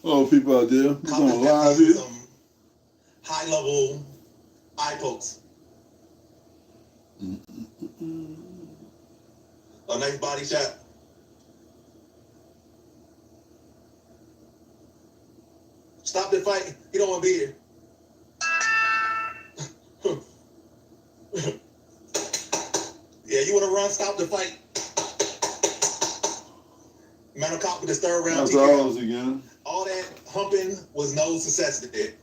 Oh, people out there, we're going live here. Some high-level eye pokes. A nice body shot. Stop the fight. You don't want to be here. Yeah, you want to run? Stop the fight. Manor caught with his third round TKO. Again. All that humping was no success today.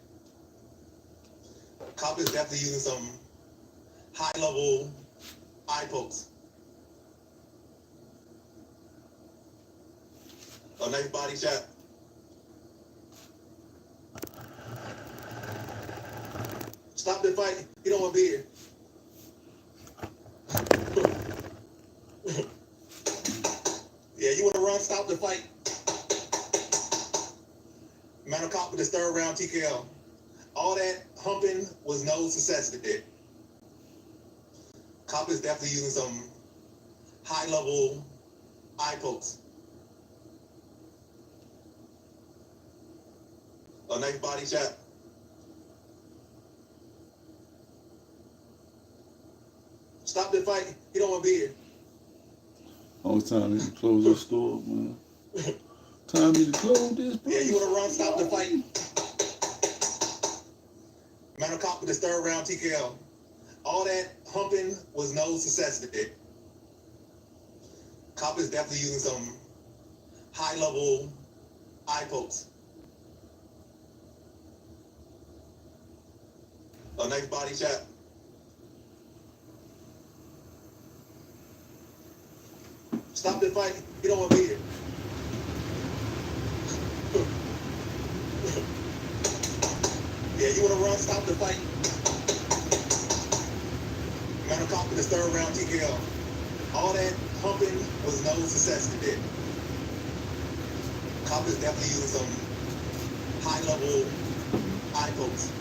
Cop is definitely using some high-level eye pokes. A nice body shot. Stop the fight. You don't want to be here. Yeah, you want to run? Stop the fight. Manor caught with his third round TKO. All that humping was no success today. Cop is definitely using some high-level eye pokes. A nice body shot. Stop the fight. You don't want to be here. All time to close the store, man. Time to close this. Yeah, you want to run? Stop the fight. Manor caught with his third round TKO. All that humping was no success today. Cop is definitely using some high-level eye pokes. A nice body shot. Stop the fight. You don't want to be here. Yeah, you want to run? Stop the fight. Manor caught with his third round TKO. All that humping was no success today. Cop is definitely using some high-level eye pokes.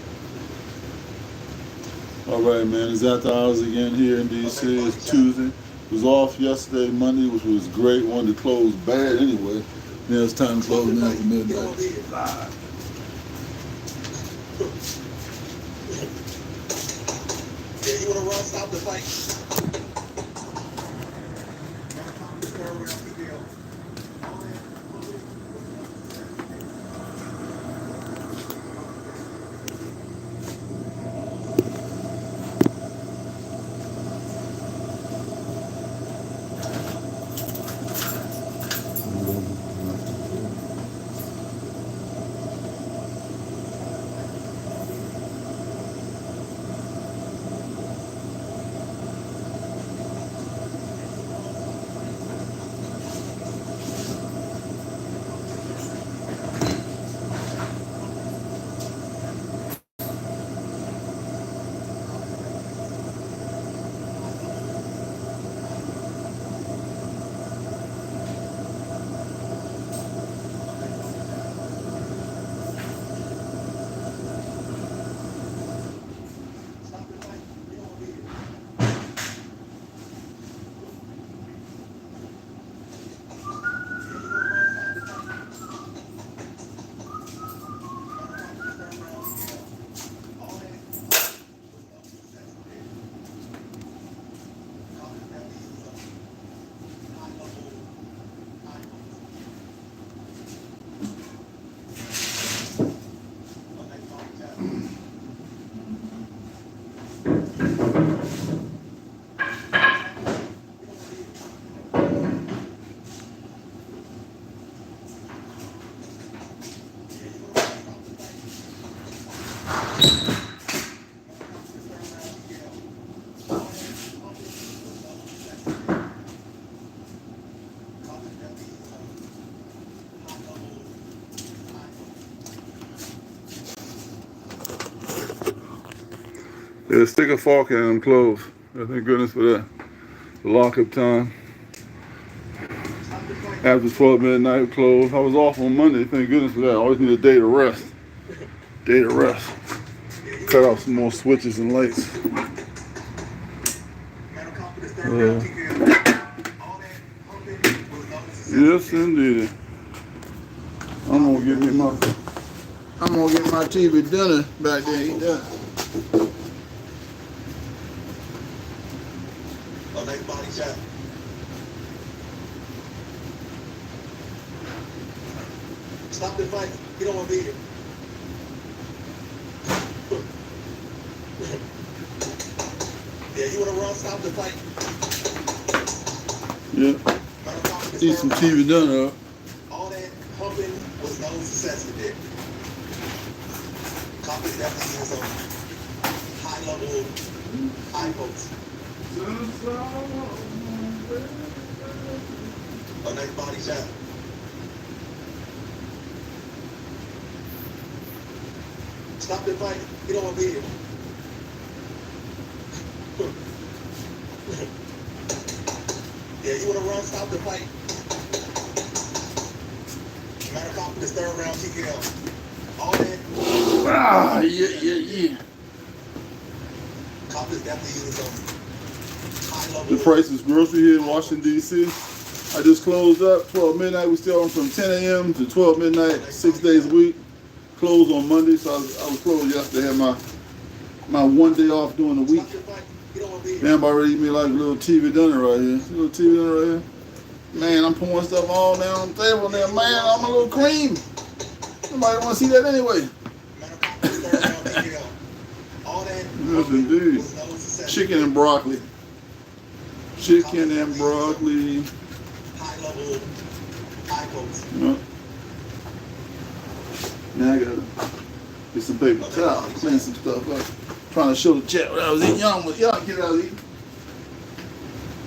All right, man. It's after hours again here in DC. It's Tuesday. It was off yesterday, Monday, which was great. Wanted to close bad anyway. Now it's time to close now for midnight. Live. Yeah, you want to run? Stop the fight. Yeah, stick a fork in them clothes. Thank goodness for that. The lockup time. After 12 midnight close. I was off on Monday. Thank goodness for that. I always need a day to rest. Day to rest. Cut off some more switches and lights. Yes, indeed. I'm gonna get my TV dinner back there. Eat that. Oh, nice body shot. Stop the fight. You don't want to be here. Yeah, you want to run? Stop the fight. Yeah. Eat some TV dinner. All that pumping was no success today. Company definitely using some high level, high posts. A nice body shot. Stop the fight. You don't want to be here. Yeah, you want to run? Stop the fight. Matter of confidence, third round TKO. All that. Ah, yeah. Confidence definitely using some high level. The Price's Grocery here in Washington, D.C. I just closed up 12 midnight. We still on from 10 a.m. to 12 midnight, 6 days a week. Closed on Monday, so I was closed yesterday. Had my 1 day off during the week. Man, I'm already eating me like a little TV dinner right here. See a little TV dinner right here? Man, I'm pouring stuff all down on the table there. Man, I'm a little cream. Nobody want to see that anyway. Yes, indeed. Chicken and broccoli. Chicken and broccoli. High level, high posts. Yep. Now I gotta get some paper towel, clean some stuff up. Trying to show the chat what I was eating. Y'all get what I was eating.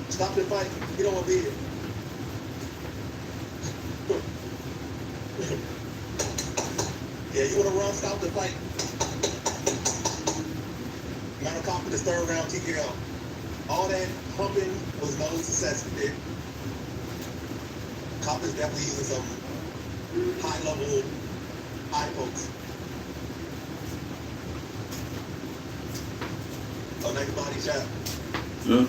Stop the fight. You don't want to be here. Yeah, you want to run? Stop the fight. Matter of confidence, third round TKO. All that pumping was no success today. Confidence definitely using some high level, high pokes. Oh, nice body shot. Yeah.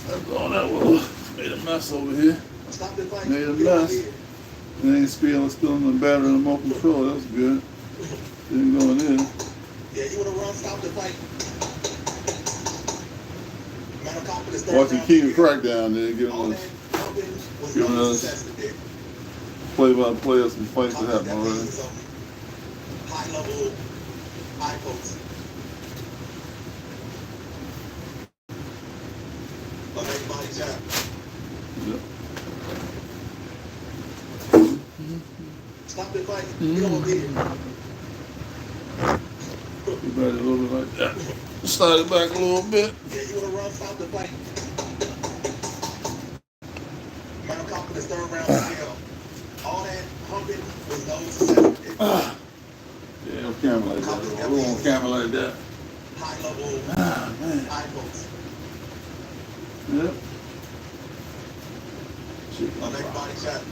That's all that was. Made a mess over here. Stop the fight. Made a mess. It ain't spilling the battery in the remote control. That's good. Didn't go in there. Yeah, you want to run? Stop the fight. Matter of confidence. Watching King of Crack down there, giving us play-by-play of some fights that happened already. High level, high posts. A nice body shot. Yep. Stop the fight. You don't want to be here. Right, a little bit like that. Slide it back a little bit. Yeah, you want to run? Stop the fight. Matter of confidence, third round TKO. All that pumping was no success. Yeah, on camera like that. We're on camera like that. High level, Man. high posts. Yep. A nice body shot.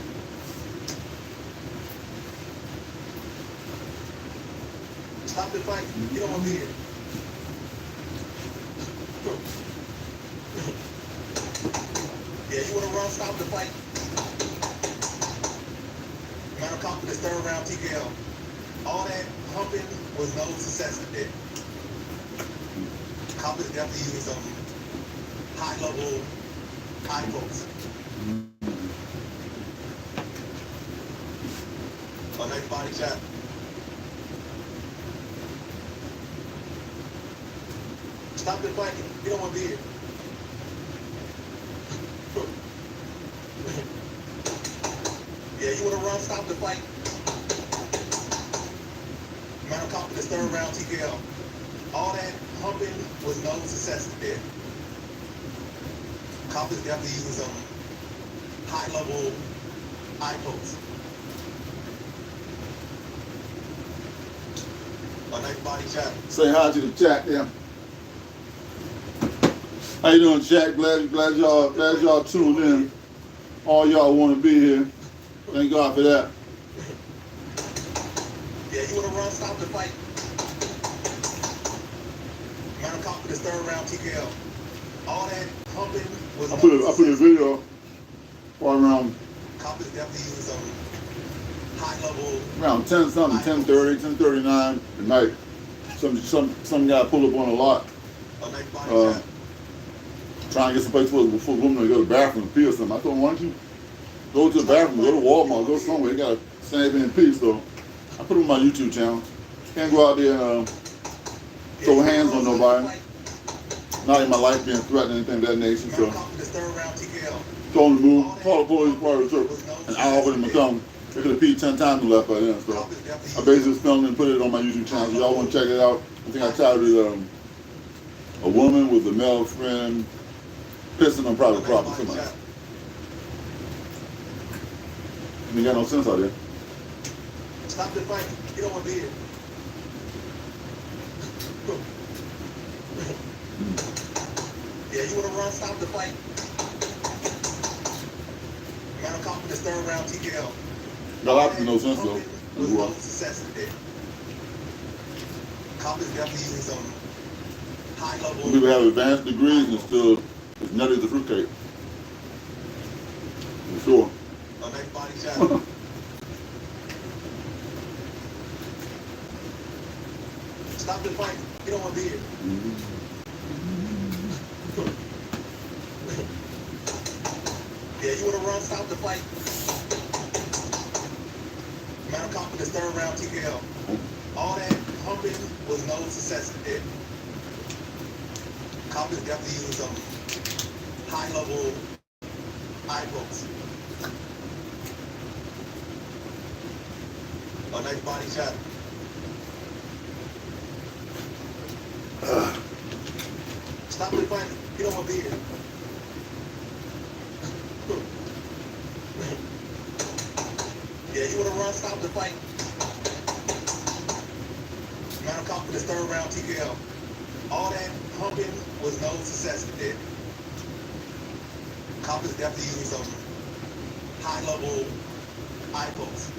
Stop the fight. You don't want to be here. Yeah, you want to run? Stop the fight. Matter of confidence, third round TKO. All that pumping was no success today. Confidence definitely using some high level, high posts. A nice body shot. Stop the fight. You don't want to be here. Yeah, you want to run? Stop the fight. Matter of confidence, third round TKO. All that pumping was no success today. Confidence definitely using some high level, high posts. A nice body shot. Say hi to the chat there. How you doing, chat? Glad y'all tuned in. All y'all want to be here. Thank God for that. Yeah, you want to run? Stop the fight. Matter of confidence, third round TKO. All that pumping was I put a video right around confidence definitely using some high-level. Around 10 something, 10:30, 10:39 at night. Some guy pulled up on a lot, A nice body uh, shot. trying to get some place for a woman to go to the bathroom and pee or something. I told him, why don't you go to the bathroom, go to Walmart, go somewhere. You gotta stand there and pee. So I put him on my YouTube channel. Can't go out there and throw hands on nobody. Not in my life being threatened or anything of that nature. So This third round TKO. told him to move, call the police, probably took an hour for them to come. They could have peed 10 times and left by then. So I basically just filmed and put it on my YouTube channel. So y'all want to check it out. I think I targeted a woman with a male friend pissing on private property. Somebody. You got no sense out there. Stop the fight. You don't want to be here. Yeah, you want to run? Stop the fight. Man, caught with this third round TKO. Got out no sense though. Was no success in there. Cop is definitely using some high level. People have advanced degrees and still as nutty as a fruitcake. For sure. A nice body shot. Stop the fight. You don't want to be here. Yeah, you want to run? Stop the fight. Man, caught with this third round TKO. All that pumping was no success in there. Cop is definitely using some high level eye pokes. A nice body shot. Stop the fight. You don't want to be here. Yeah, you want to run? Stop the fight. Man, caught with this third round TKO. All that pumping was no success in there. Cop is definitely using some high level eye pokes.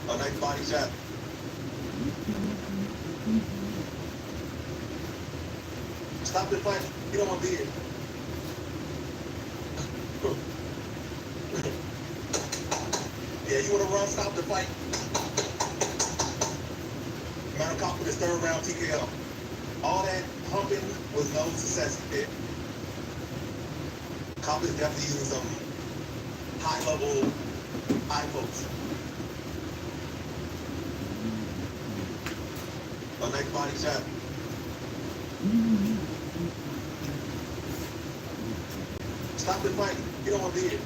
A nice body shot. Stop the fight. You don't want to be here. Yeah, you want to run? Stop the fight. Man, caught with his third round TKO. All that pumping was no success in there. Cop is definitely using some high level eye pokes. A nice body shot. Stop the fight. You don't want to be here.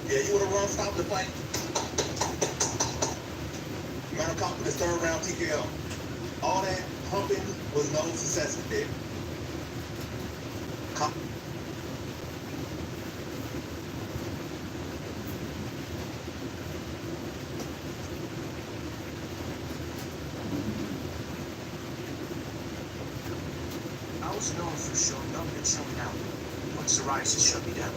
Yeah, you want to run? Stop the fight. Man, caught with his third round TKO. All that pumping was no success in there. Cop. I was known for showing up and showing out. But psoriasis shut me down.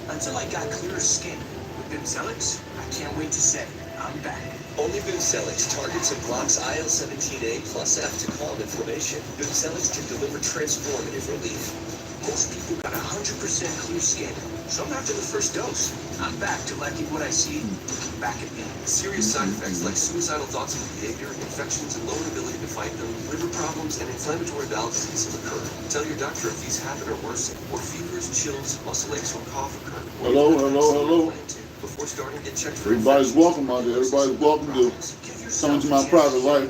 Until I got clearer skin. With Bimzelx, I can't wait to say, I'm back. Only Bimzelx targets and blocks IL-17A plus F to calm inflammation. Bimzelx can deliver transformative relief. Most people got 100% clear skin. Some after the first dose. I'm back to liking what I see. Back at me. Serious side effects like suicidal thoughts and behavior, infections and lower ability to fight them, liver problems, and inflammatory bowel disease will occur. Tell your doctor if these happen or worsen, or fevers, chills, muscle aches, or cough occur. Hello. Before starting, get checked for Everybody's welcome out there. Everybody's welcome to come into my private life.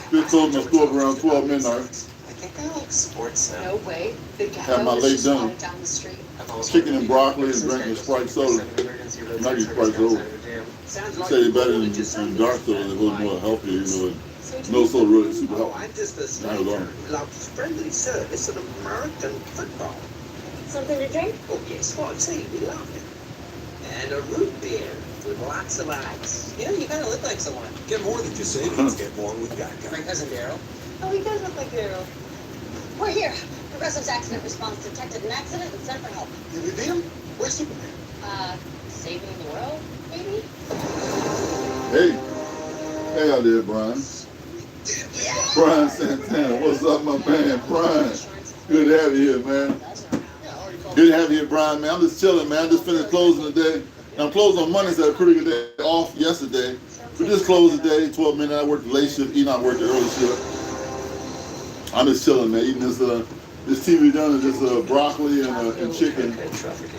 Still closing my store around 12 midnight. I think I like sports now. No way. The Have my ghetto late is just dinner. right down the street. Chicken and broccoli and drinking Sprite soda. Not get Sprite soda. They say it's better than dark soda. It's a little more healthier, even though no soda really super Oh, healthy. I'm just a Not at all. stranger who loves friendly service at American football. Something to drink? Oh, yes, well, tea, we love it. And a root beer with lots of ice. You know, you kind of look like someone. Get more than just savings. Get more with Geico. My cousin Daryl. Oh, he does look like Daryl. We're here. Progressive's accident response detected an accident and sent for help. Did we beat him? Where's Superman? Saving the world, maybe? Hey out there, Brian. Brian Santana. What's up, my man, Brian? Good to have you here, man. Good to have you here, Brian, man. I'm just chilling, man. I just finished closing today. And I'm closed on Mondays. I had a pretty good day off yesterday. We just closed today, 12 midnight. I worked the late shift. Enoch worked the early shift. I'm just chilling, man. Eating this TV dinner, this broccoli and chicken.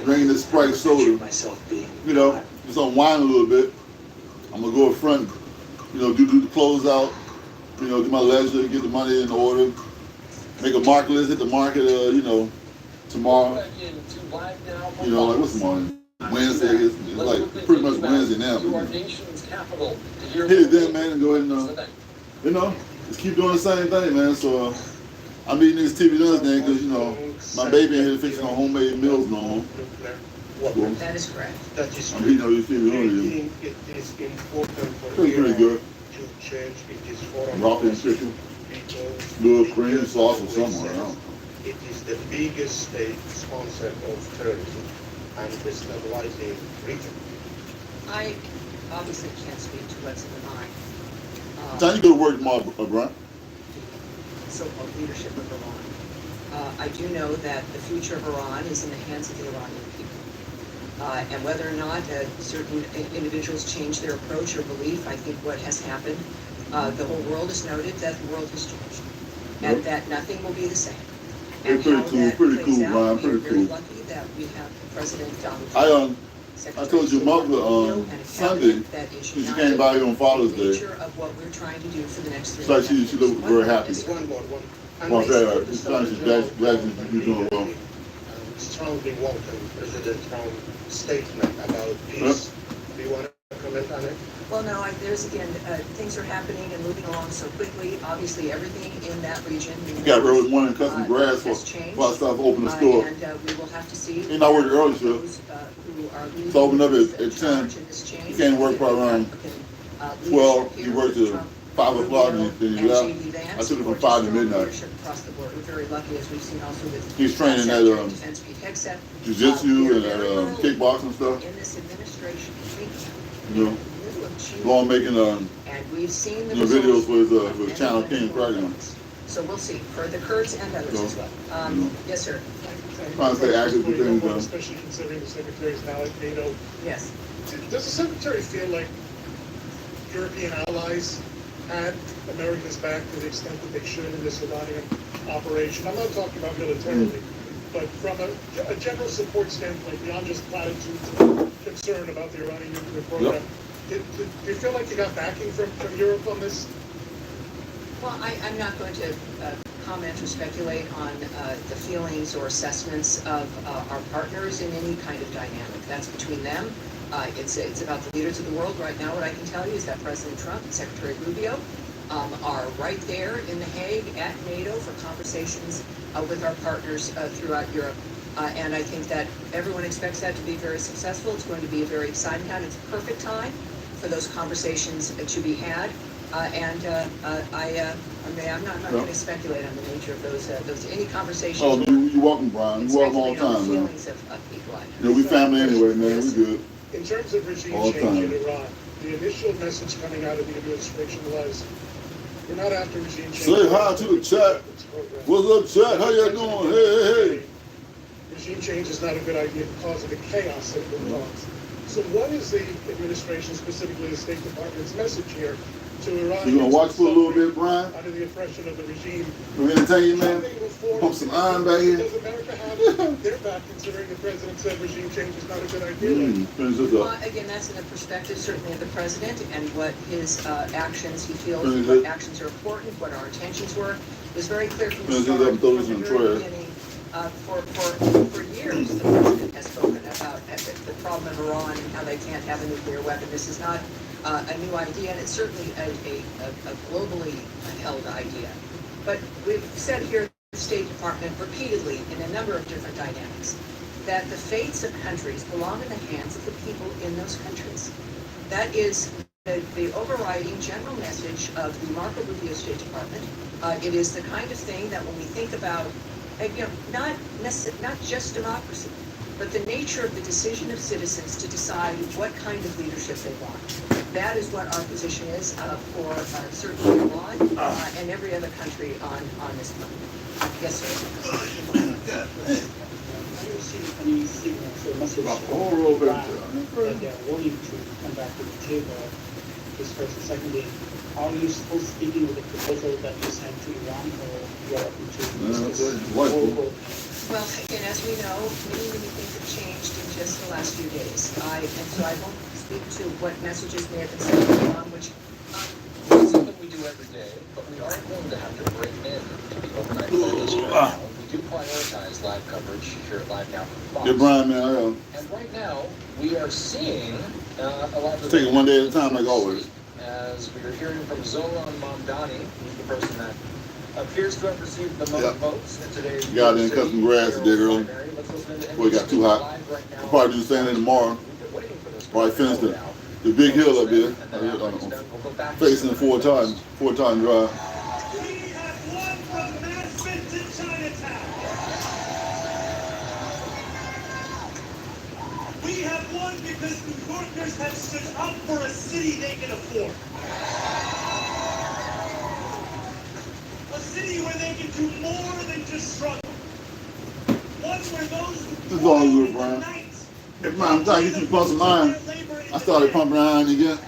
Drinking this Sprite soda. You know, just unwind a little bit. I'm gonna go up front, you know, do the closeout. You know, do my ledger, get the money in order. Make a market list, hit the market, you know, tomorrow. You know, like what's tomorrow? Wednesday. It's like pretty much Wednesday now. But, hit it then, man, and go ahead and, you know, just keep doing the same thing, man. So I'm eating these TV dinners then because, you know, my baby ain't here fixing no homemade meals no more. That is correct. I'm eating all these TV dinners. It is important for Pretty good. to change this forum. Broccoli and chicken. Little cream sauce or something. I don't know. It is the biggest state sponsor of terrorism and destabilizing region. I obviously can't speak to what's in the mind. Time you go to work tomorrow, Brian. So-called leadership of Iran. I do know that the future of Iran is in the hands of the Iranian people. And whether or not certain individuals change their approach or belief, I think what has happened, the whole world has noted that the world has changed. And that nothing will be the same. And It's pretty how cool, that pretty plays cool, out, Brian, we are pretty very cool. lucky that we have President Donald I Trump. I told your mother Sunday, she came by here on Father's Day. Nature of what we're trying to do for the next 3 It's like she looked very happy. One more. Well, it's nice, she's glad you're doing well. Strongly welcome President Trump's statement about peace. Do you want to comment on it? Well, no, there's again, things are happening and moving along so quickly. Obviously, everything in that region. You got rid of one and cut some grass has before changed. I start to open the store. And we will have to see. You know, I work early shift. those, who are leading It's open up this at 10. charge and this change. You can't work probably around 12. You work till 5 o'clock and then you left. I took it from 5 to midnight. Across the board. We're very lucky, as we've seen also with. He's training at Defense Pete Hegseth. jiu-jitsu and at kickboxing stuff. In this administration, You know, long making and we've seen the videos results with of many Channel King program. So we'll see for the Kurds and others as well. Yes, sir. Trying to stay active with things done. Especially considering the secretary's now at NATO. Yes. Does the secretary feel like European allies had America's back to the extent that they should in this Iranian operation? I'm not talking about militarily, but from a general support standpoint, beyond just platitudes of concern about the Iranian nuclear program. Do you feel like you got backing from Europe on this? Well, I'm not going to comment or speculate on the feelings or assessments of our partners in any kind of dynamic. That's between them. It's about the leaders of the world. Right now, what I can tell you is that President Trump and Secretary Rubio are right there in The Hague at NATO for conversations with our partners throughout Europe. And I think that everyone expects that to be very successful. It's going to be a very exciting time. It's a perfect time for those conversations to be had. I'm not going to speculate on the nature of those any conversations. Oh, you're welcome, Brian. You're welcome all the time, man. Feelings of people. You know, we family anyway, man. We good. In terms of regime All the change time. in Iran, the initial message coming out of the administration was, we're not after regime change. Say hi to the chat. What's up, chat? How y'all doing? Hey. Regime change is not a good idea because of the chaos that it will cause. So what is the administration, specifically the State Department's message here to Iran? You gonna watch for a little bit, Brian? Under the oppression of the regime. We entertain you, man. Pump some iron back here. Does America have their back, considering the president said regime change is not a good idea? Finish this Well, up. again, that's in the perspective certainly of the president and what his actions, he feels Finish what it. actions are important, what our intentions were. It was very clear from the Finish it start, up, throw from this in the the very trash. beginning. For years, the president has spoken about the problem of Iran and how they can't have a nuclear weapon. This is not a new idea, and it's certainly a globally held idea. But we've said here at the State Department repeatedly in a number of different dynamics that the fates of countries belong in the hands of the people in those countries. That is the overriding general message of the Marco Rubio State Department. It is the kind of thing that when we think about not just democracy, but the nature of the decision of citizens to decide what kind of leadership they want. that is what our position is for certainly Iran and every other country on this planet. Yes, sir. Have you seen any signals or messages About the whole from road Iran back that there. they are willing to come back to the table? This first. And secondly, are you still speaking with the proposal that you sent to Iran, or you are open to discuss wonderful. Well, again, as we know, many things have changed in just the last few days. And so I won't speak to what messages may have been sent to Iran, which It's something we do every day, but we aren't going to have to break in to the overnight focus right now. We do prioritize live coverage here at Live Now from Fox. Yeah, Brian, man, And right now, we are seeing a lot of take it one day at a time, like always. As we are hearing from Zoran Mamdani, who's the person that appears to have received the most votes in today's You got in cut some grass today early. Boy, it got too hot. I'll probably do the same thing tomorrow. Probably finish the big hill up there. Facing four times drive. We have won from Maspeth to Chinatown. We have won because New Yorkers have stood up for a city they can afford. A city where they can do more than just struggle. One where those who This is all good, in the Brian. night Hey, Brian, I'm trying to get you to pump some iron. I started pumping iron again.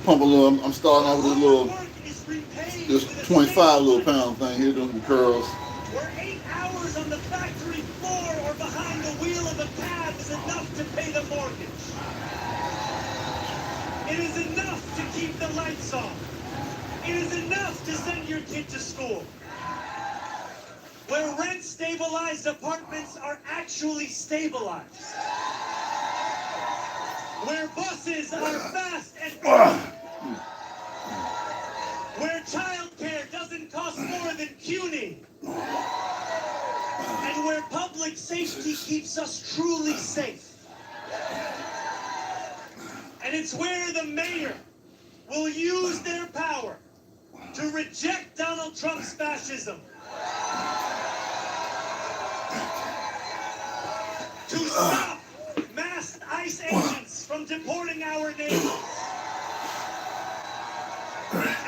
Pump a little. I'm starting off with a little, this 25 little pound thing here, doing the curls. where 8 hours on the factory floor or behind the wheel of a cab is enough to pay the mortgage. It is enough to keep the lights on. It is enough to send your kid to school. Where rent-stabilized apartments are actually stabilized. Where buses are fast and free. Where childcare doesn't cost more than CUNY. And where public safety keeps us truly safe. And it's where the mayor will use their power to reject Donald Trump's fascism. To stop masked ICE agents from deporting our neighbors.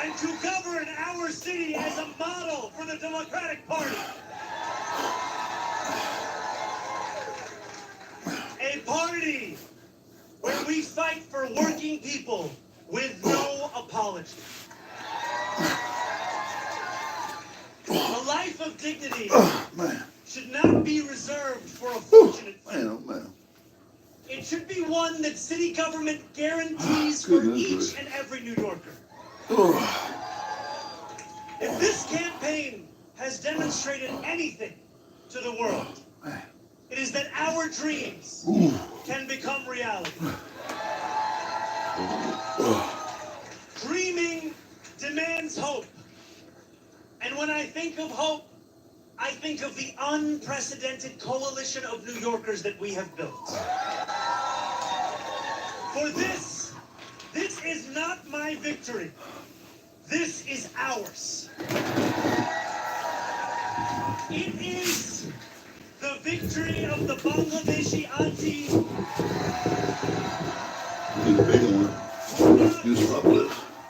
And to govern our city as a model for the Democratic Party. A party where we fight for working people with no apology. A life of dignity should not be reserved for a fortunate few. Man. It should be one that city government guarantees for each and every New Yorker. If this campaign has demonstrated anything to the world, it is that our dreams can become reality. Dreaming demands hope. And when I think of hope, I think of the unprecedented coalition of New Yorkers that we have built. For this is not my victory. This is ours. It is the victory of the Bangladeshi auntie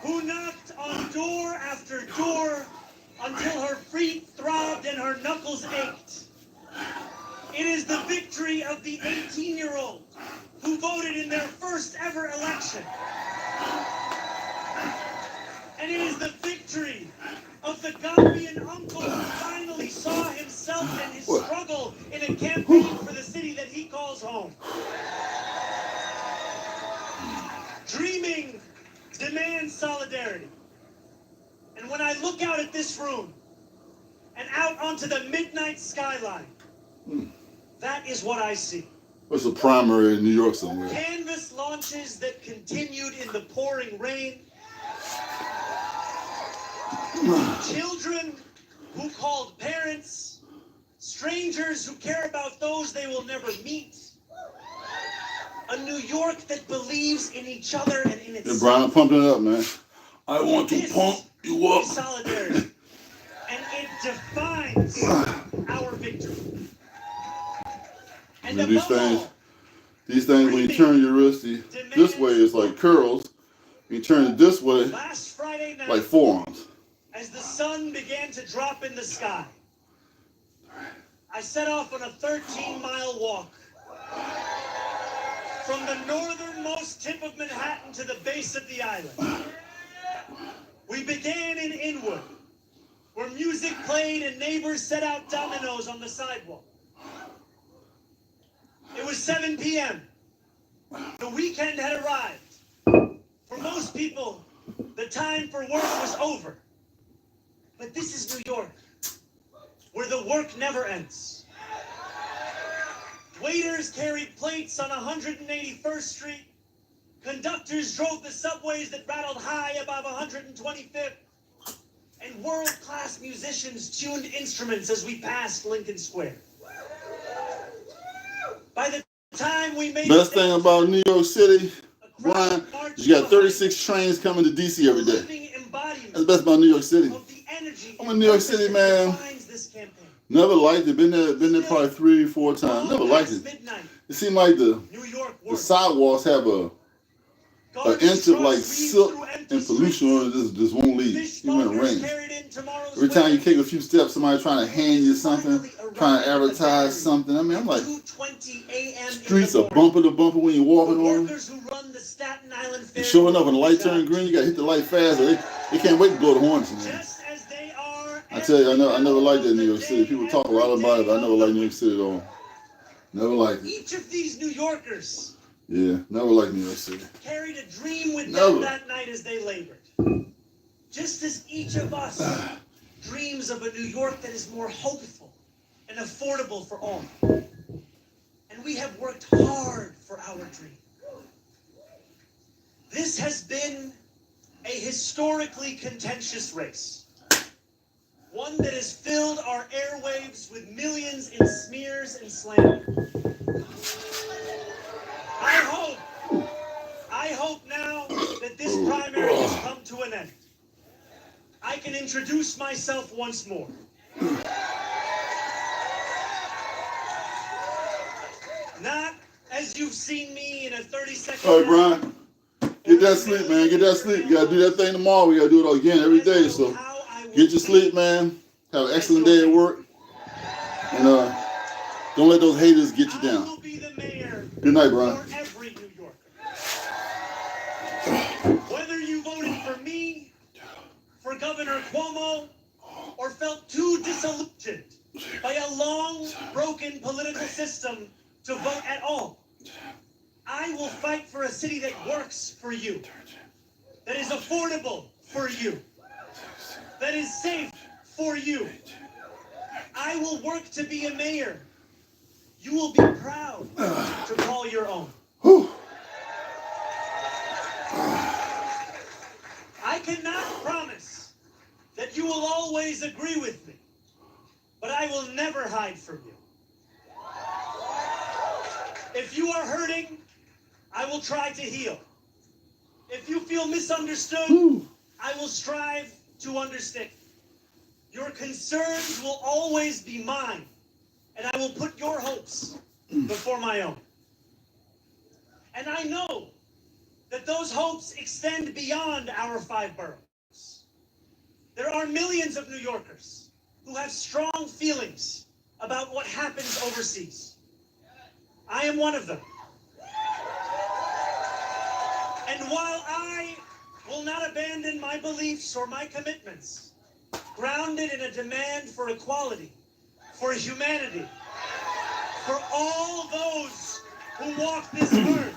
who knocked on door after door until her feet throbbed and her knuckles ached. It is the victory of the 18-year-old who voted in their first ever election. And it is the victory of the Gambian uncle who finally saw himself and his struggle in a campaign for the city that he calls home. Dreaming demands solidarity. And when I look out at this room and out onto the midnight skyline, that is what I see. What's a primary in New York somewhere? Canvas launches that continued in the pouring rain. Children who called parents. Strangers who care about those they will never meet. A New York that believes in each other and in itself. Yeah, Brian, pumping it up, man. I want to pump you up. Solidarity. And it defines our victory. And these above things, all, These things, when you turn your wrist this way, it's like curls. When you turn it this way, Last Friday night, like forearms. as the sun began to drop in the sky, I set off on a 13-mile walk from the northernmost tip of Manhattan to the base of the island. We began in Inwood, where music played and neighbors set out dominoes on the sidewalk. It was 7 p.m. The weekend had arrived. For most people, the time for work was over. But this is New York, where the work never ends. Waiters carried plates on 181st Street. Conductors drove the subways that rattled high above 125th. And world-class musicians tuned instruments as we passed Lincoln Square. By the time we made Best thing about New York City, Brian, is you got 36 trains coming to DC every day. That's the best about New York City. I'm in New York City, man. Never liked it. Been there probably 3-4 times. Never liked it. It seemed like the sidewalks have an inch of like silk and pollution on it. Just won't leave, even when it rains. Every time you take a few steps, somebody trying to hand you something, trying to advertise something. I mean, I'm like, streets are bumper to bumper when you're walking on them. And sure enough, when the light turns green, you gotta hit the light fast, or they can't wait to blow the horns in there. I tell you, I never liked that in New York City. People talk a lot about it, but I never liked New York City at all. Never liked it. Each of these New Yorkers, yeah, never liked New York City. Carried a dream with them that night as they labored. Just as each of us dreams of a New York that is more hopeful and affordable for all. And we have worked hard for our dream. This has been a historically contentious race. One that has filled our airwaves with millions in smears and slander. I hope now that this primary has come to an end. I can introduce myself once more. Not as you've seen me in a 30-second. All right, Brian. Get that sleep, man. Get that sleep. You gotta do that thing tomorrow. We gotta do it again every day. So get your sleep, man. Have an excellent day at work. And don't let those haters get you down. Good night, Brian. Every New Yorker. Whether you voted for me, for Governor Cuomo, or felt too disillusioned by a long, broken political system to vote at all, I will fight for a city that works for you, that is affordable for you, that is safe for you. I will work to be a mayor you will be proud to call your own. I cannot promise that you will always agree with me, but I will never hide from you. If you are hurting, I will try to heal. If you feel misunderstood, I will strive to understand. Your concerns will always be mine, and I will put your hopes before my own. And I know that those hopes extend beyond our 5 boroughs. There are millions of New Yorkers who have strong feelings about what happens overseas. I am one of them. And while I will not abandon my beliefs or my commitments, grounded in a demand for equality, for humanity, for all those who walk this earth,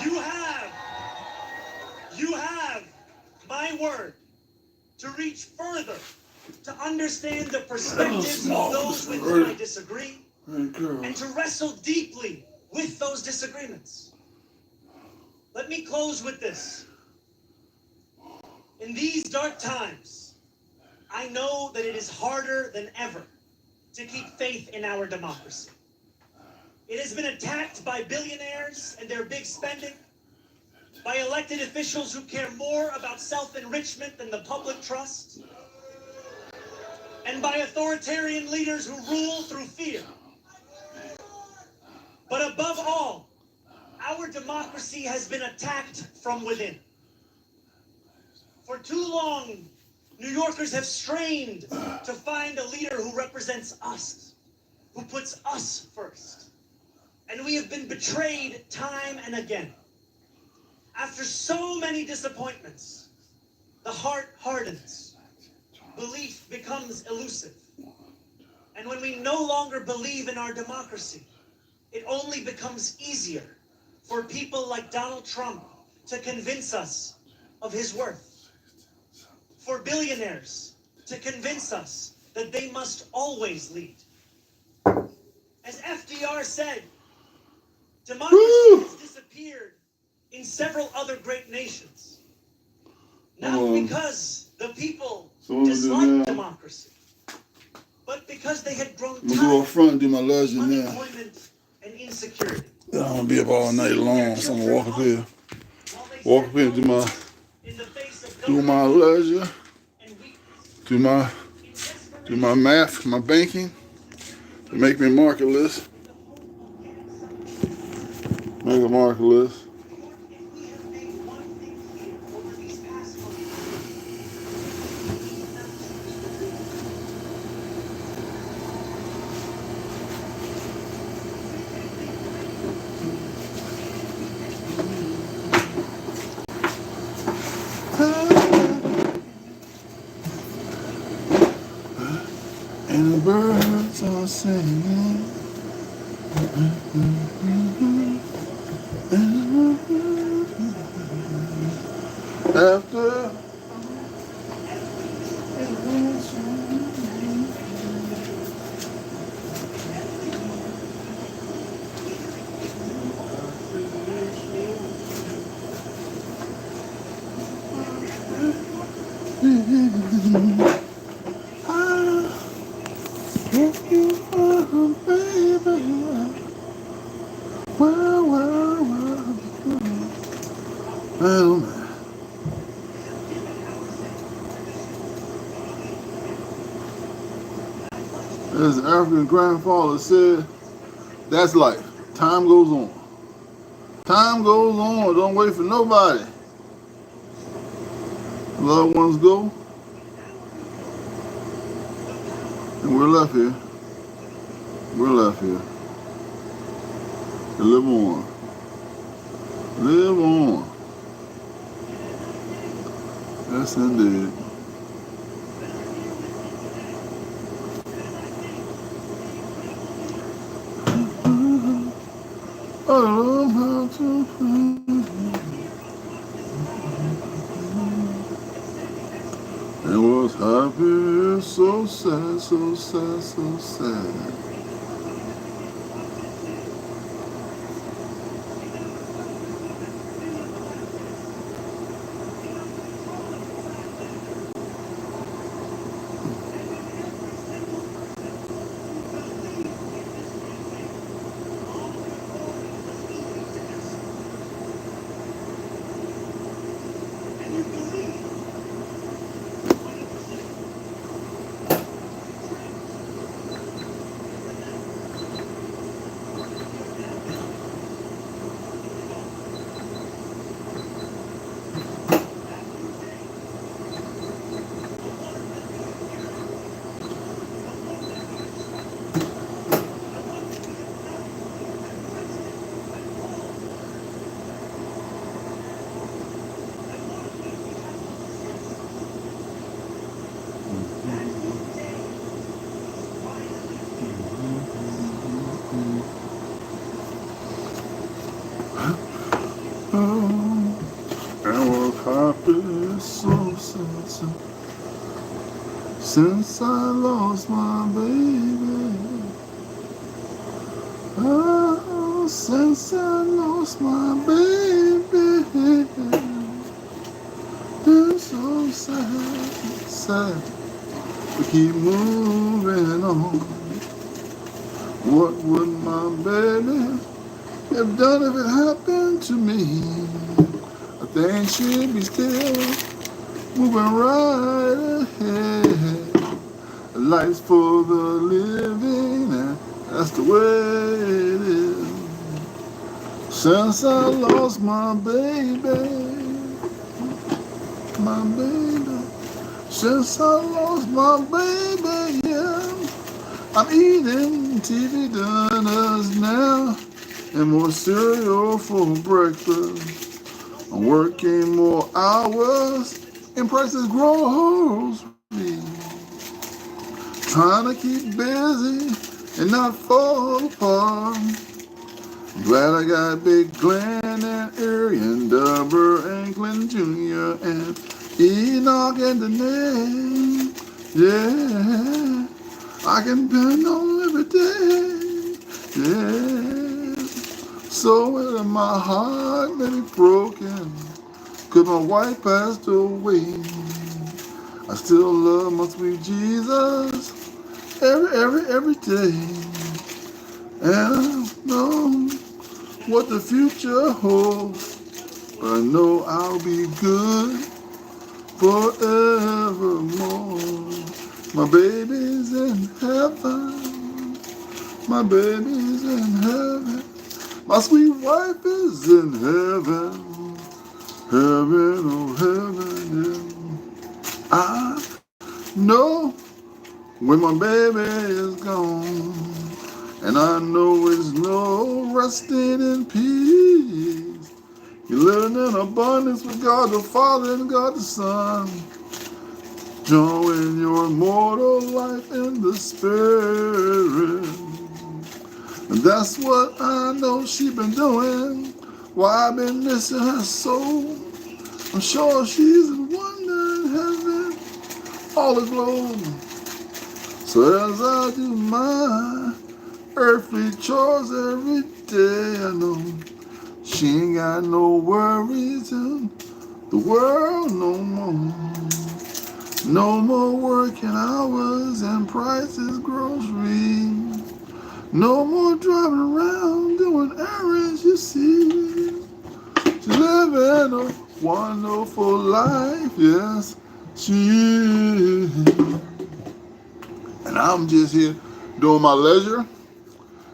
you have my word to reach further, to understand the perspectives of those with whom I disagree, and to wrestle deeply with those disagreements. Let me close with this. In these dark times, I know that it is harder than ever to keep faith in our democracy. It has been attacked by billionaires and their big spending, by elected officials who care more about self-enrichment than the public trust, and by authoritarian leaders who rule through fear. But above all, our democracy has been attacked from within. For too long, New Yorkers have strained to find a leader who represents us, who puts us first. And we have been betrayed time and again. After so many disappointments, the heart hardens. Belief becomes elusive. And when we no longer believe in our democracy, it only becomes easier for people like Donald Trump to convince us of his worth. For billionaires to convince us that they must always lead. As FDR said, democracy has disappeared in several other great nations. Not because the people dislike democracy, but because they had grown tired of unemployment and insecurity. I'm gonna be up all night long, so I'm gonna walk up here. Do my leisure, do my math, my banking, to make me marketless. Make it marketless. And the birds are singing. After if you are, baby, well, man. As the African grandfather said, that's life. Time goes on. Time goes on. Don't wait for nobody. Loved ones go, and we're left here. We're left here. To live on. Live on. Yes, indeed. I love how to it was happy, so sad, so sad, so sad. I was happy, so sad, so since I lost my baby. Oh, since I lost my baby. It's so sad, sad. We keep moving on. What would my baby have done if it happened to me? I think she'd be still moving right ahead. Life's for the living, and that's the way it is. Since I lost my baby, since I lost my baby, yeah, I'm eating TV dinners now and more cereal for breakfast. I'm working more hours and prices grows. Trying to keep busy and not fall apart. I'm glad I got Big Glenn and Arian, Dubber and Glenn Jr. and Enoch and Danae. Yeah, I can depend on every day. Yeah, so when my heart may be broken, 'cause my wife passed away, I still love my sweet Jesus every day. And I don't know what the future holds, but I know I'll be good forevermore. My baby's in heaven. My baby's in heaven. My sweet wife is in heaven. Heaven, oh heaven, yeah. I know when my baby is gone, and I know it's no resting in peace. You're living in abundance with God the Father and God the Son, join your immortal life in the Spirit. And that's what I know she's been doing, why I've been missing her so. I'm sure she's in wonder in heaven, all aglow. So as I do my earthly chores every day, I know she ain't got no worries in the world no more. No more working hours and prices grocery. No more driving around doing errands, you see. She's living a wonderful life, yes, she is. And I'm just here doing my leisure.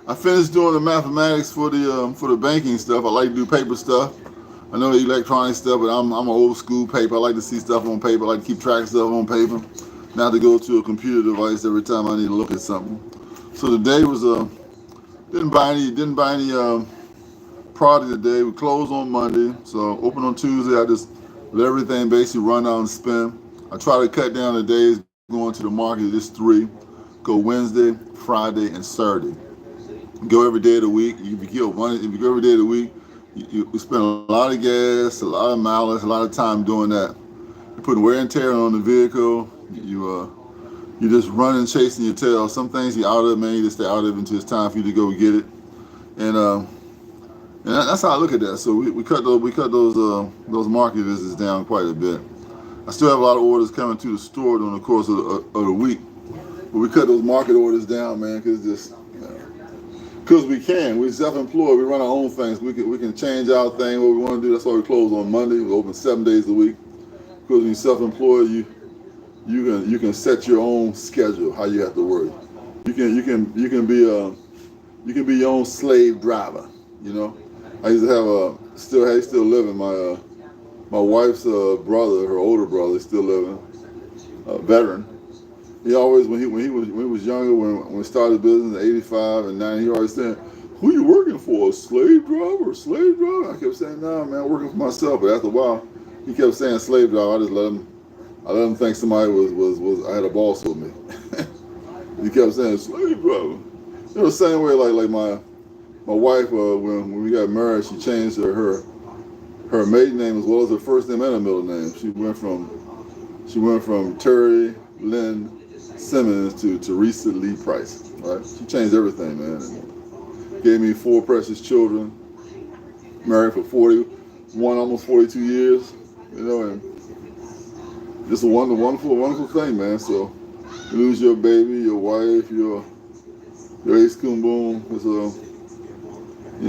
I finished doing the mathematics for the banking stuff. I like to do paper stuff. I know the electronic stuff, but I'm an old school paper. I like to see stuff on paper. I like to keep track of stuff on paper, not to go to a computer device every time I need to look at something. So today was didn't buy any product today. We closed on Monday, so open on Tuesday. I just let everything basically run out and spin. I try to cut down the days going to the market. Just 3. Go Wednesday, Friday, and Saturday. Go every day of the week. If you go every day of the week, you spend a lot of gas, a lot of mileage, a lot of time doing that. You're putting wear and tear on the vehicle. You just running, chasing your tail. Some things you're out of, man. You just stay out of it until it's time for you to go get it. And that's how I look at that. So we cut those market visits down quite a bit. I still have a lot of orders coming to the store during the course of the week, but we cut those market orders down, man, because we can. We're self-employed. We run our own things. We can change our thing, what we want to do. That's why we close on Monday. We open 7 days a week. Because when you're self-employed, you can set your own schedule, how you have to work. You can be your own slave driver. You know, I used to have still living. My wife's brother, her older brother, is still living, veteran. He always, when he was younger, when we started business in '85 and '90, he always said, "Who you working for? A slave driver? A slave driver?" I kept saying, "Nah, man, I'm working for myself." But after a while, he kept saying slave driver. I just let him think somebody was I had a boss with me. He kept saying slave driver. You know, the same way like my wife when we got married, she changed her maiden name as well as her first name and her middle name. She went from Terry Lynn Simmons to Teresa Lee Price. Right? She changed everything, man. And gave me 4 precious children. Married for 41, almost 42 years. You know, and just a wonderful thing, man. So you lose your baby, your wife, your ace boom boom. It's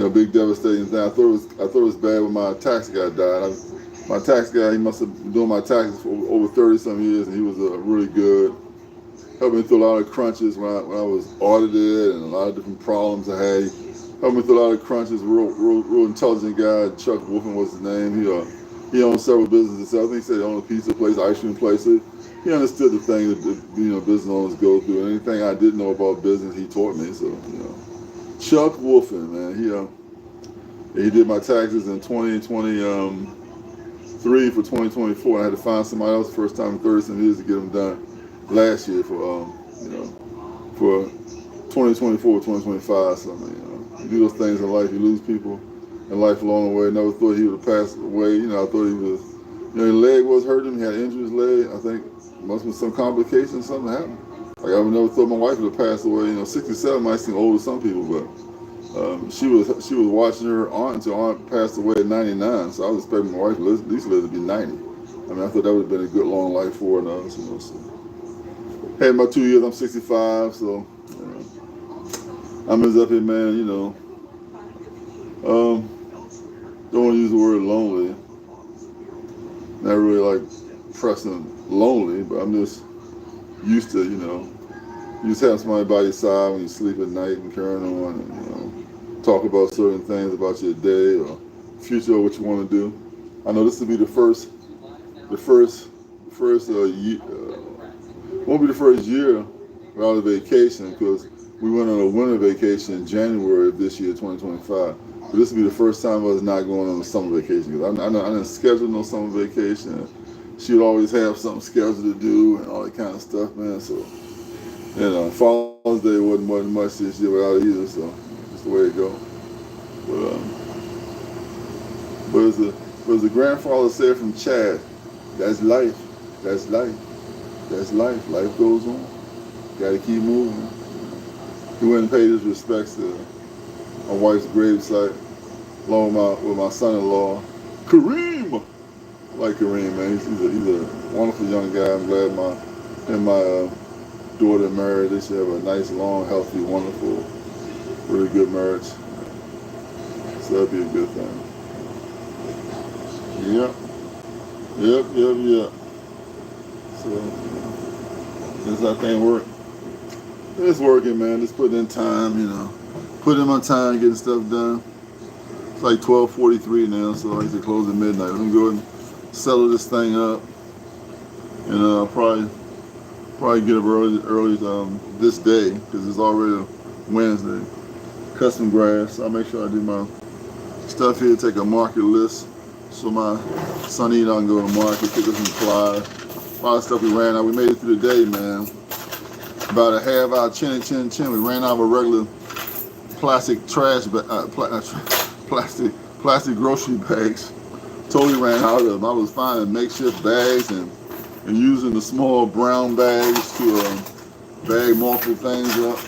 a big devastating thing. I thought it was bad when my tax guy died. My tax guy, he must have been doing my taxes for over 30-some years, and he was really good. Helped me through a lot of crunches when I was audited and a lot of different problems I had. He helped me through a lot of crunches. Real intelligent guy. Chuck Wolfen was his name. He owned several businesses. I think he said he owned a pizza place, ice cream place. He understood the thing that business owners go through. And anything I didn't know about business, he taught me. So Chuck Wolfen, man. He did my taxes in 2023 for 2024. I had to find somebody else the first time in 30 years to get them done last year for 2024, 2025. So you do those things in life. You lose people in life along the way. Never thought he would have passed away. I thought he was, his leg was hurting. He had an injured his leg. I think must have been some complications. Something happened. Like I would never thought my wife would have passed away. 67 might seem old to some people, but she was watching her aunt until aunt passed away at 99. So I was expecting my wife at least live to be 90. I thought that would have been a good long life for her and us. So had about 2 years. I'm 65, so I'm just up here, man. Don't want to use the word lonely. Not really like pressing lonely, but I'm just used to, you just have somebody by your side when you sleep at night and carrying on, and talk about certain things about your day or future or what you want to do. I know this will be the first year. Won't be the first year without a vacation because we went on a winter vacation in January of this year, 2025. But this will be the first time I was not going on a summer vacation because I didn't schedule no summer vacation. She would always have something scheduled to do and all that kind of stuff, man. So, Father's Day wasn't much this year without it either. So, just the way it goes. But as the grandfather said from Chad, that's life. That's life. That's life. Life goes on. Got to keep moving. He went and paid his respects to my wife's gravesite, along with my son-in-law, Kareem. I like Kareem, man. He's a wonderful young guy. I'm glad my daughter married. They should have a nice, long, healthy, wonderful, really good marriage. So that'd be a good thing. Yep. So this that thing work. It's working, man. Just putting in time, putting in my time, getting stuff done. It's like 12:43 now, so I usually close at midnight. Let me go ahead and settle this thing up, and probably get up early this day because it's already Wednesday. Cut some grass. I'll make sure I do my stuff here. Take a market list so my son I can go to the market, pick up some supplies. A lot of stuff we ran out. We made it through the day, man. About a half hour, chin. We ran out of a regular plastic plastic grocery bags. Totally ran out of them. I was finding makeshift bags and using the small brown bags to bag multiple things up.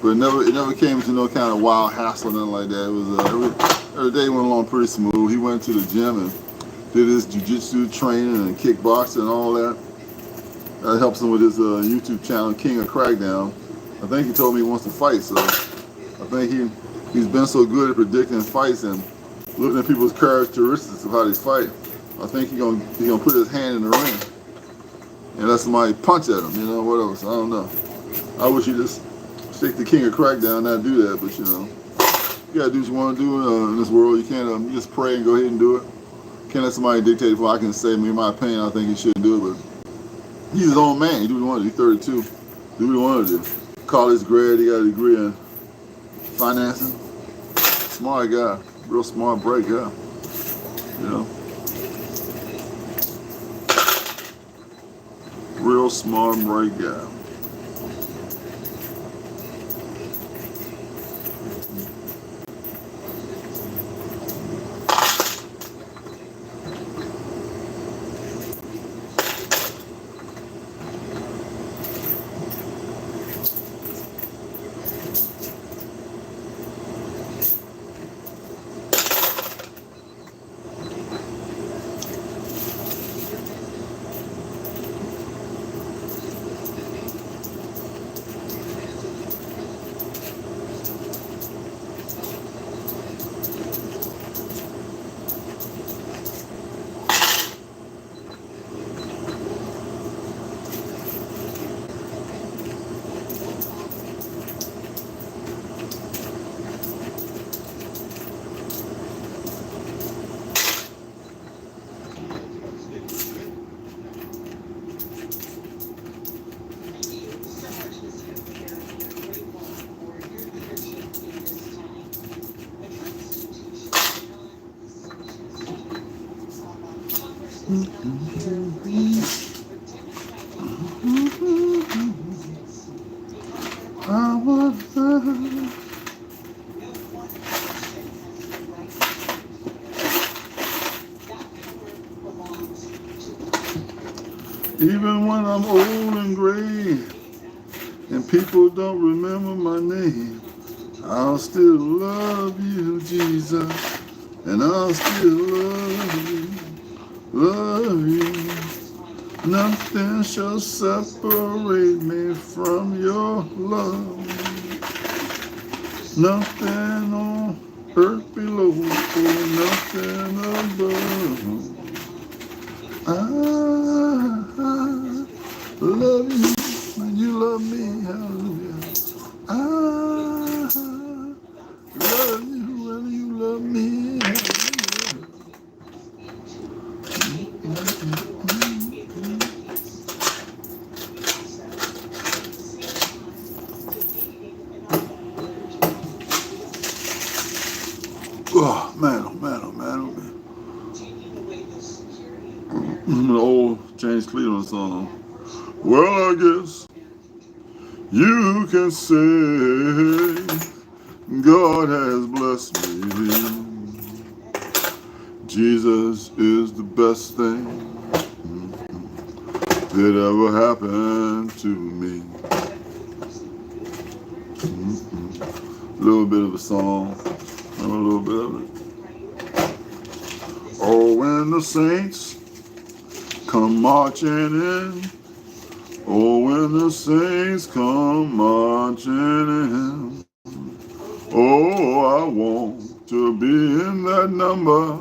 But it never came into no kind of wild hassle or nothing like that. It was every day went along pretty smooth. He went to the gym and did his jiu-jitsu training and kickboxing and all that. That helps him with his YouTube channel, King of Crackdown. I think he told me he wants to fight, so I think he's been so good at predicting fights and looking at people's characteristics of how they fight. I think he's gonna put his hand in the ring and let somebody punch at him, whatever. So I don't know. I wish you just stick to King of Crackdown, not do that, but you gotta do what you want to do in this world. You can't you just pray and go ahead and do it. Can't let somebody dictate what I can say. In my opinion, I think he shouldn't do it, but he's his own man. He do what he wants to do. He's 32. Do what he wanted to do. College grad. He got a degree in financing. Smart guy. Real smart, bright guy. Real smart, bright guy. I was even when I'm old and gray and people don't remember my name, I'll still love you, Jesus, and I'll still love you, love you. Nothing shall separate me from your love. Nothing on earth below, or nothing above. I love you when you love me, hallelujah. I love you when you love me, hallelujah. Oh man, oh man, oh man, oh man. The old James Cleveland song. Well, I guess you can say God has blessed me. Jesus is the best thing that ever happened to me. A little bit of a song, a little bit of it. Oh, when the saints come marching in. Oh, when the saints come marching in. Oh, I want to be in that number.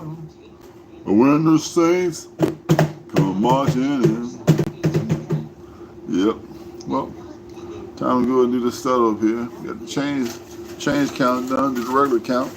When the saints come marching in. Yep. Well, time to go and do the setup here. Got the change count done, do the regular count.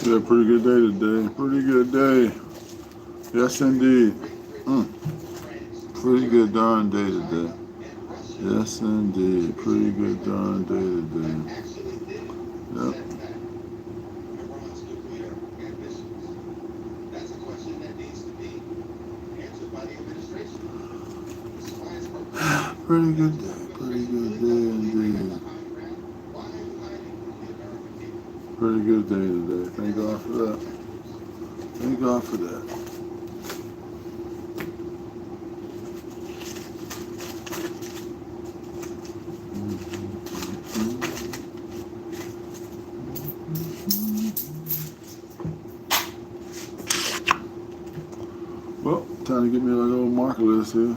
Yeah, pretty good day today. Pretty good day. Yes, indeed. Pretty good darn day today. Yes, indeed. Pretty good darn day today. Yep. That's a question that needs to be answered by the administration. Pretty good day indeed. Pretty good day today. Thank God for that. Thank God for that. Well, time to get me like a little marker list here.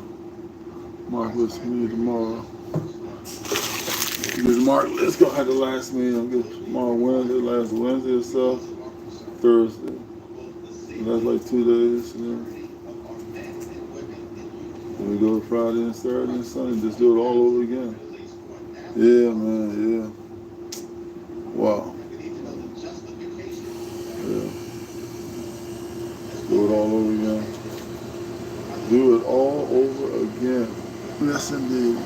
Mark list for me tomorrow. Get the mark list gonna have to last me. I'll get tomorrow Wednesday, last Wednesday or so. Thursday. And that's like 2 days. And then we go to Friday and Saturday and Sunday. Just do it all over again. Yeah, man, yeah. Wow. Yeah. Do it all over again. Do it all over again. Yes, indeed.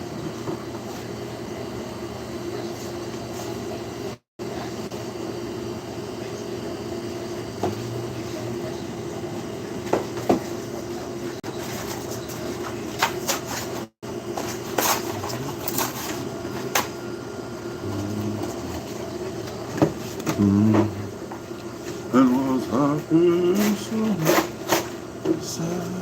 And was happy so sad.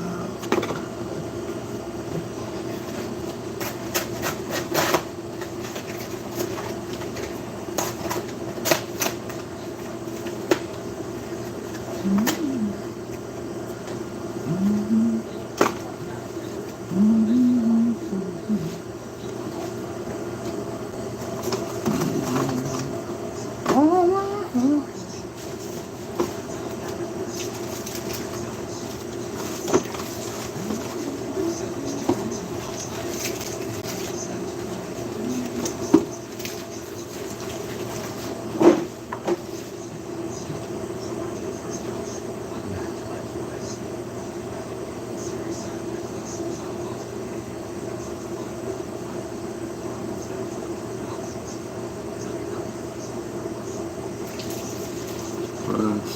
Thanks.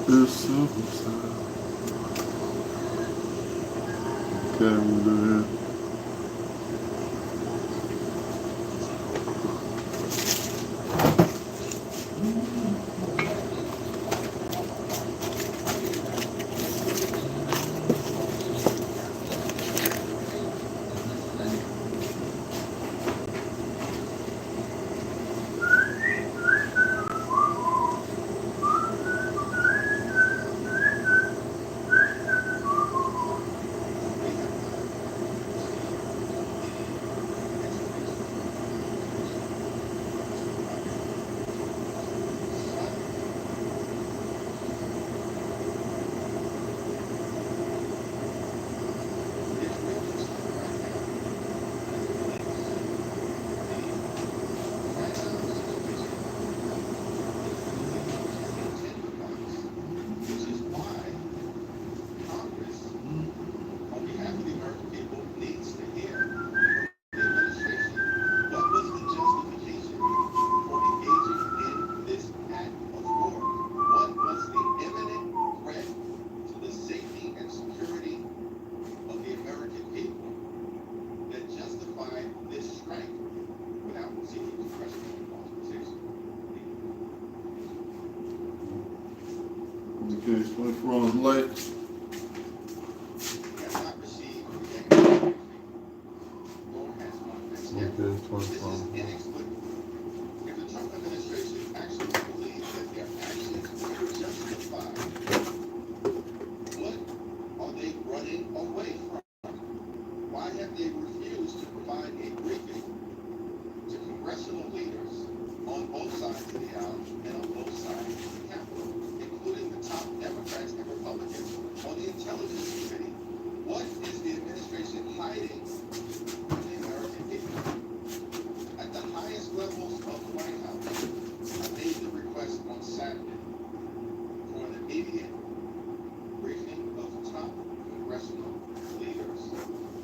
It's so sad. Okay, we'll do it. Okay, 24 hours late. Have not received the briefing, nor has Congress yet. Okay, This 24 is hours. inexplicable. If the Trump administration actually believes that their actions were justified, what are they running away from? Why have they refused to provide a briefing to congressional leaders on both sides of the aisle and on both sides of the Capitol, including the top Democrats and Republicans on the Intelligence Committee? What is the administration hiding from the American people? At the highest levels of the White House, I made the request on Saturday for an immediate briefing of top congressional leaders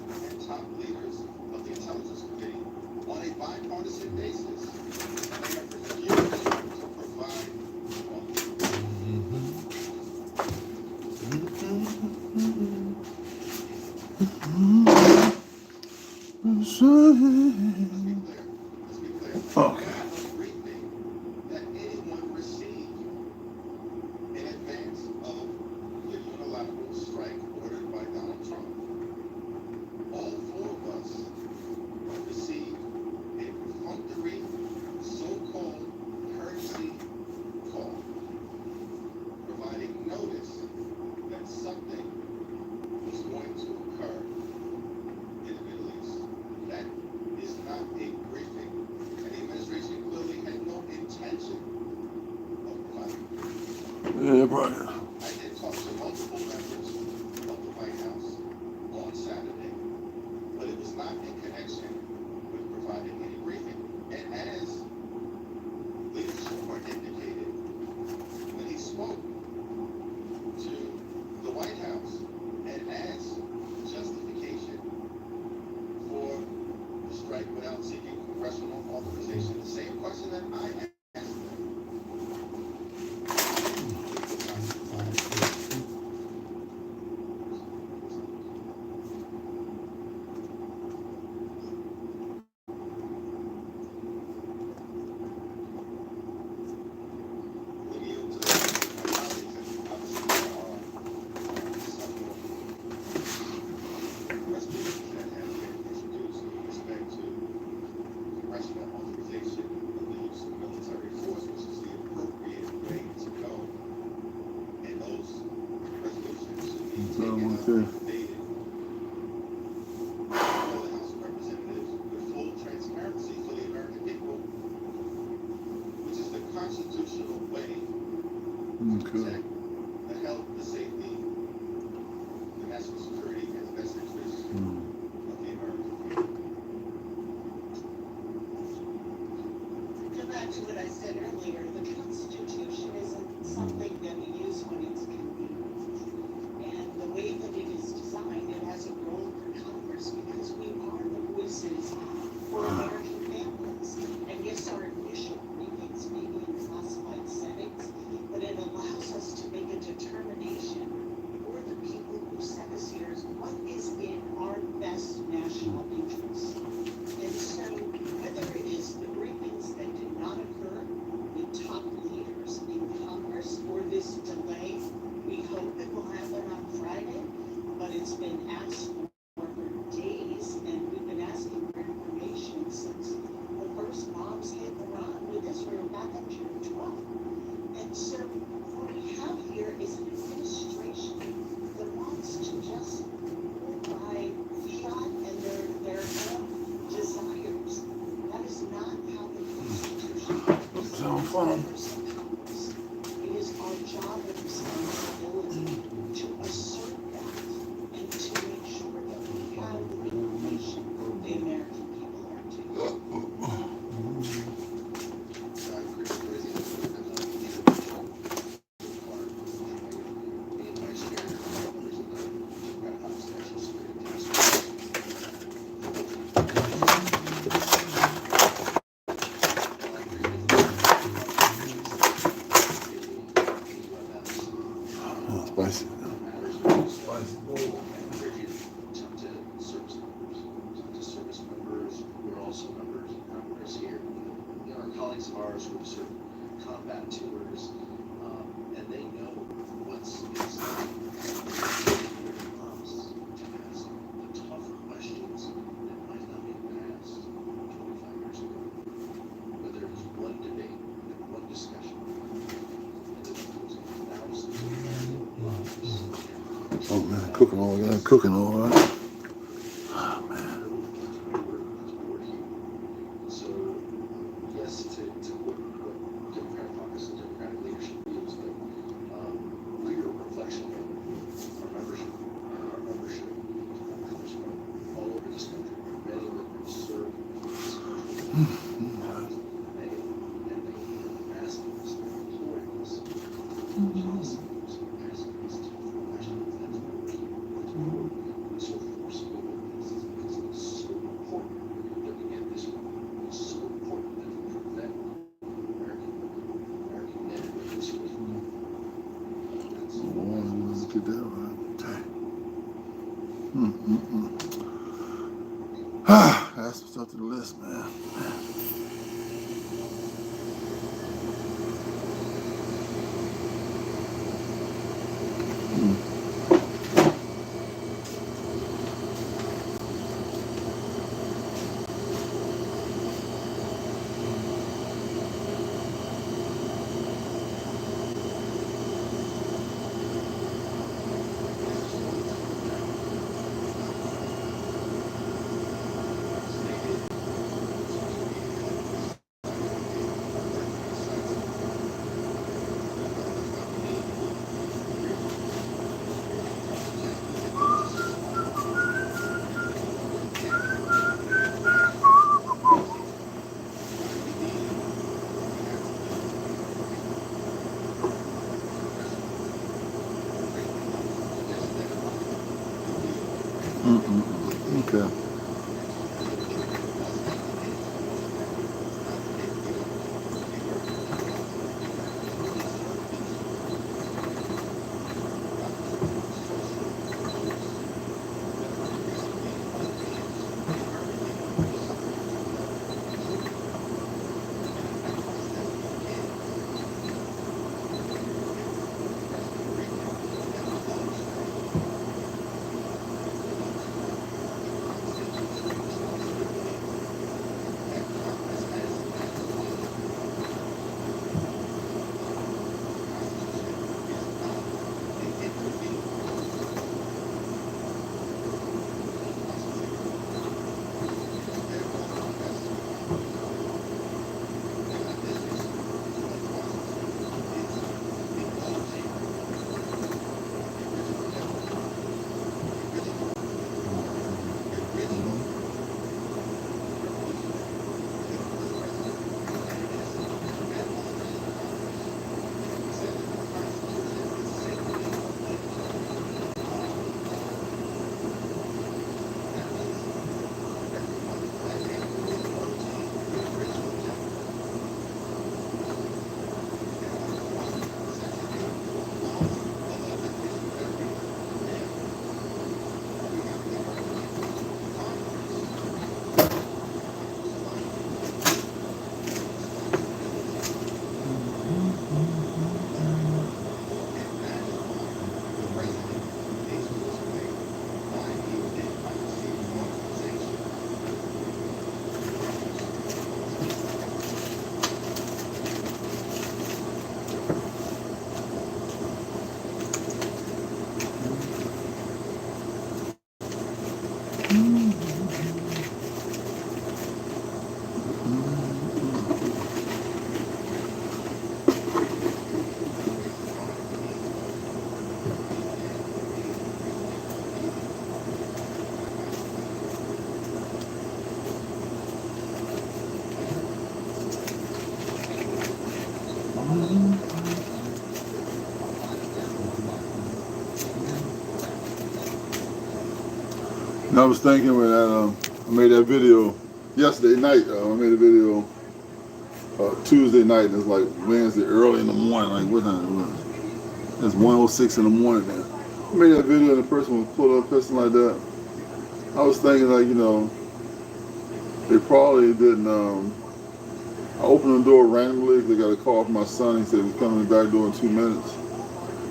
and top leaders of the Intelligence Committee on a bipartisan basis. And they have refused to provide one. Let's be clear. Let's be clear. Okay. No briefing that anyone received in advance of the unilateral strike ordered by Donald Trump. All four of us received a perfunctory, so-called courtesy call, providing notice that something was going to occur in the Middle East. That is not a briefing, and the administration clearly had no intention of providing a briefing. Yeah, Brian. I did talk to multiple members of the White House on Saturday, but it was not in connection with providing any briefing. And as Leader Schumer indicated when he spoke to the White House, and as justification for the strike without seeking congressional authorization, the same question that I asked them. Okay. Constitutional way to protect the health, the safety, the national security, and the best interests of the American people. Go back to what I said earlier. The Constitution isn't something that we use when it's convenient. And the way that it is designed, it has a role for Congress because we are the voices for American families. And yes, our initial briefings may be in classified settings, but it allows us to make a determination for the people who sent us here is what is in our best national interest. And so whether it is the briefings that did not occur with top leaders in Congress or this delay, we hope it will happen on Friday, but it's been asked for days, and we've been asking for information since the first bombs hit Iran with Israel back on June 12th. And so what we have here is an administration that wants to just live by fiat and their own desires. That is not how the Constitution works. It is our job and responsibility to assert that and to make sure that we have the information the American people are to. Spicy. Service members who are also members of Congress here. You know, our colleagues of ours who have served combat tours, and they know what's Oh man, cooking oil, yeah, cooking oil, right? Oh man. So, yes, to what Democratic caucus and Democratic leadership views, but we're a reflection of our membership. Our membership comes from all over this country. Many of them serve this country. Many, and they ask us, they're imploring us, policymakers are asking us to do questions. That's why we keep going so forceful with this, because it's so important that we get this right. It's so important that we prevent American men and women from Look at that, right? Dang. Add some stuff to the list, man. Okay. And I was thinking when I made that video yesterday night. I made a video Tuesday night, and it's like Wednesday early in the morning. Like what time? It's 1:06 in the morning now. I made that video, and the person was pulled up, something like that. I was thinking like, you know, they probably didn't. I opened the door randomly because I got a call from my son. He said he's coming in the back door in 2 minutes,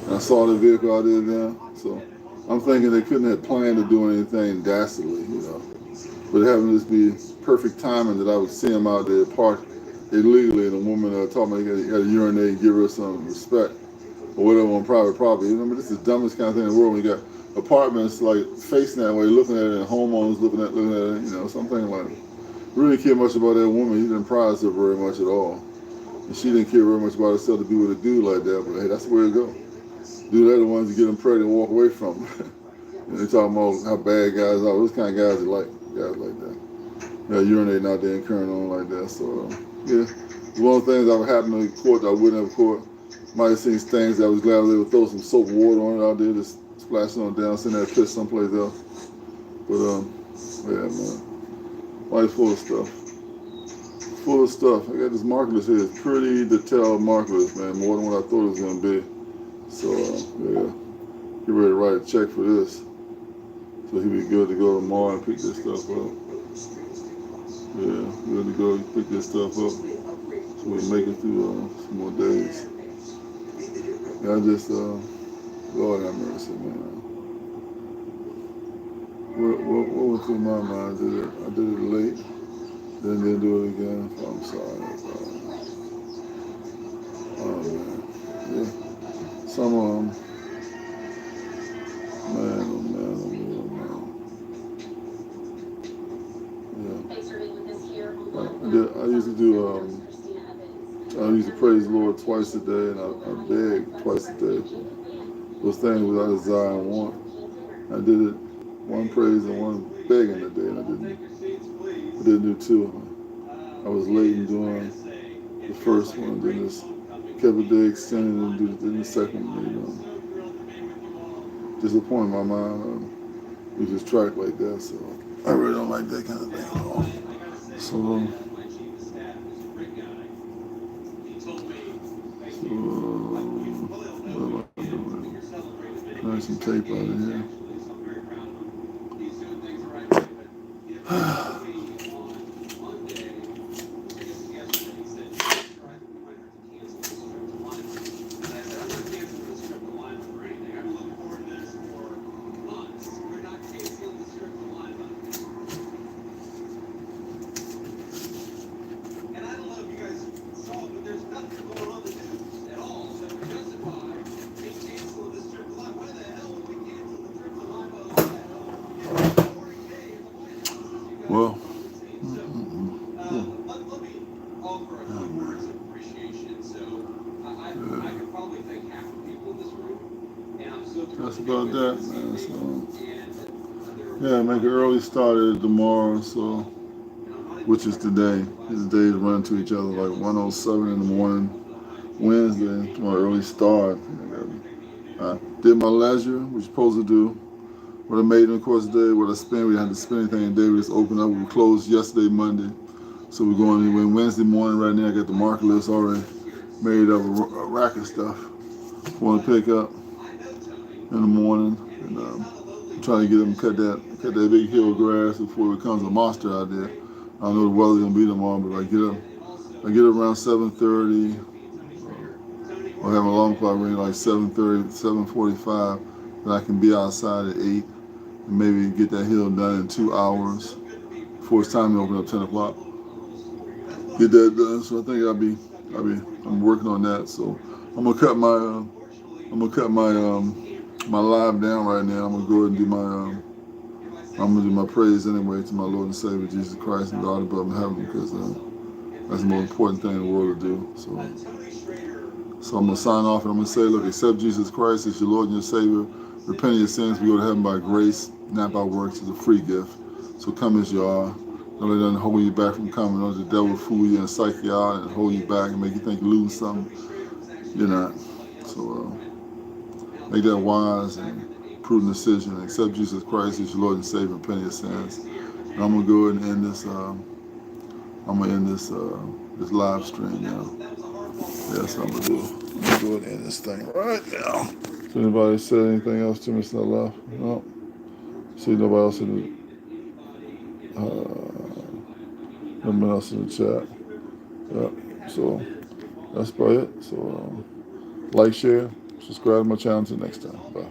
and I saw the vehicle out there now. So I'm thinking they couldn't have planned to do anything dastardly, you know. But having this be perfect timing that I would see him out there parked illegally, and a woman told me he had to urinate and give her some respect or whatever on private property. You know, I mean, this is the dumbest kind of thing in the world when you got apartments like facing that way, looking at it, and homeowners looking at it, you know. So I'm thinking like, really care much about that woman. He didn't prize her very much at all, and she didn't care very much about herself to be with a dude like that. But hey, that's the way it go. Dude, they're the ones that get them pregnant and walk away from them. And they talking about how bad guys are. Those kind of guys that like guys like that. Yeah, urinating out there and carrying on like that. So yeah, one of the things that would happen in court that I wouldn't have court. Might have seen things that I was glad they would throw some soap water on it out there, just splashing on it down, send that piss someplace else. But yeah, man, life's full of stuff. Full of stuff. I got this markerless here. It's pretty detailed markerless, man. More than what I thought it was gonna be. So yeah, get ready to write a check for this. So he'll be good to go tomorrow and pick this stuff up. Yeah, good to go pick this stuff up. So we make it through some more days. Yeah, I just, Lord have mercy, man. What went through my mind? I did it late, then didn't do it again. So I'm sorry. Oh, man. Yeah. Some of them, man, oh, man, oh, man, oh, man. Yeah. I used to do, I used to praise the Lord twice a day, and I beg twice a day. Those things without desire and want. I did it one praise and one begging a day, and I didn't do two. I was late in doing the first one, then just kept a day extended and did the second one. You know, disappointing my mind. We just track like that, so I really don't like that kind of thing at all. So. What am I doing? Trying some tape out of here. Well, that's about that, man. So, yeah, make an early start tomorrow, so, which is today. These days run to each other like 1:07 in the morning, Wednesday, to my early start. I did my leisure, which you're supposed to do. What I made in the course of the day, what I spent, we didn't have to spend anything today. We just opened up. We closed yesterday, Monday. So we're going anyway. Wednesday morning right now, I got the market list already made up, a rack of stuff I want to pick up in the morning. And I'm trying to get them cut that big hill grass before it becomes a monster out there. I don't know the weather's going to be tomorrow, but I get up around 7:30. I'll have a alarm clock ring like 7:30, 7:45. Then I can be outside at 8. And maybe get that hill done in 2 hours before it's time to open up 10 o'clock. Get that done. So I think I'm working on that. So I'm gonna cut my live down right now. I'm gonna go ahead and do my praise anyway to my Lord and Savior Jesus Christ and God above in heaven, because that's the most important thing in the world to do. So I'm gonna sign off and I'm gonna say, look, accept Jesus Christ as your Lord and your Savior. Repent of your sins, we go to heaven by grace, not by works. It's a free gift. So come as you are. Don't let nothing hold you back from coming. Don't let the devil fool you and psych you out and hold you back and make you think you're losing something. You're not. So make that wise and prudent decision. Accept Jesus Christ as your Lord and Savior. Repent of your sins. And I'm gonna go ahead and end this. This live stream now. That's what I'm gonna do. I'm gonna go ahead and end this thing right now. So anybody said anything else to me since I left? No. See nobody else in the chat. Yeah. So that's about it. So like, share, subscribe to my channel. Until next time. Bye.